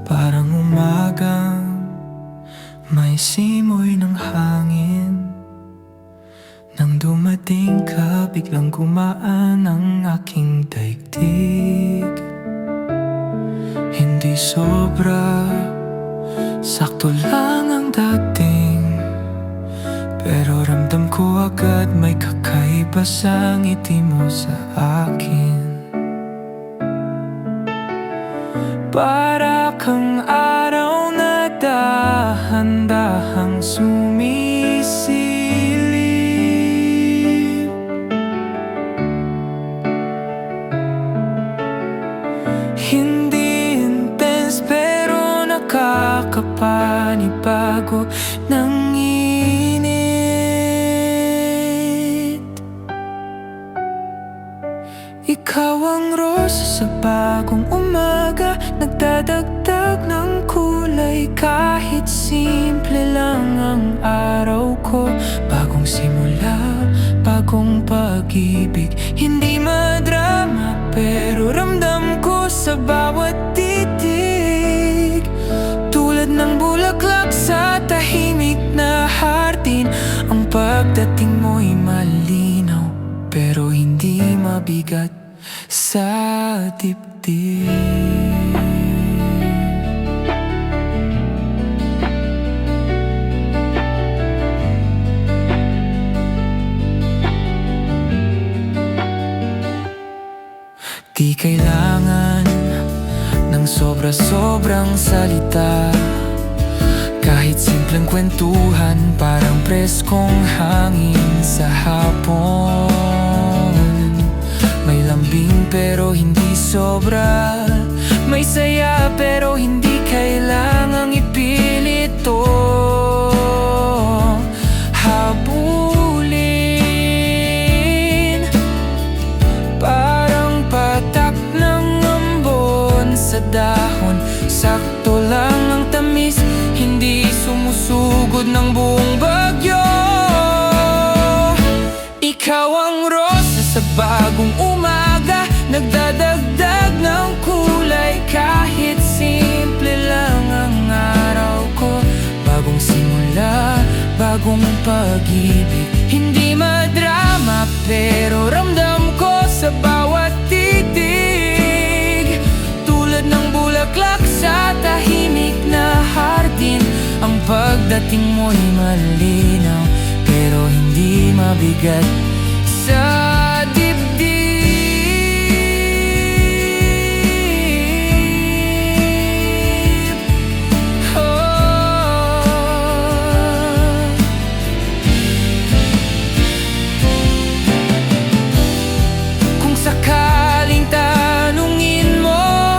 Parang umagang may simoy ng hangin. Nang dumating ka, biglang gumaan ang aking daigdig. Hindi sobra, sakto lang ang dating, pero ramdam ko agad may kakaiba sa ngiti mo sa akin. Para kang araw na dahan-dahang sumisilip. Hindi intense pero nakakapanibago ng init. Ikaw ang rosa sa bagong umaga, nagdadagdag ng kulay. Kahit simple lang ang araw ko, bagong simula, bagong pag-ibig. Hindi madrama pero ramdam ko sa bawat titig. Tulad ng bulaklak sa tahimik na hardin, ang pagdating mo'y malinaw pero hindi mabigat sa dibdib. Di kailangan ng sobra-sobrang salita. Kahit simpleng kwentuhan, parang preskong hangin sa hapon. May lambing pero hindi sobra, may saya pero hindi kailangang ipilit to. Habulin, parang patak ng ambon sa dahon. Sakto lang ang tamis, hindi sumusugod ng buong bagyo. Ikaw ang rosa sa bagong umaga, nagdadagdag ng kulay. Kahit simple lang ang araw ko, bagong simula, bagong pag-ibig. Hindi madrama pero ramdam ko sa bawat titig. Tulad ng bulaklak sa tahimik na hardin, ang pagdating mo'y malinaw pero hindi mabigat sa dibdib. Kung sakaling tanungin mo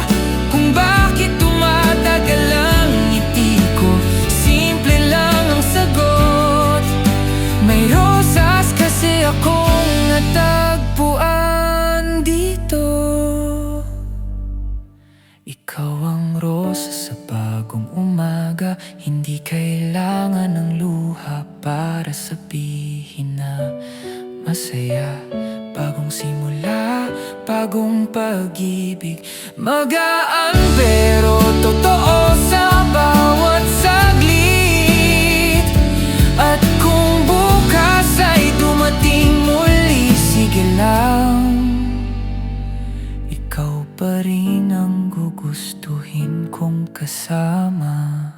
kung bakit tumatagal ang ngiti ko, simple lang ang sagot. May rosas kasi akong natagpuan dito. Ikaw ang rosa sa bagong umaga, hindi kailangan ng luha para sabihin na masaya. Bagong simula, bagong pag-ibig. Magaan pero totoo sa bawat saglit. At kung bukas ay dumating muli, sige lang, ikaw pa rin ang gugustuhin kong kasama.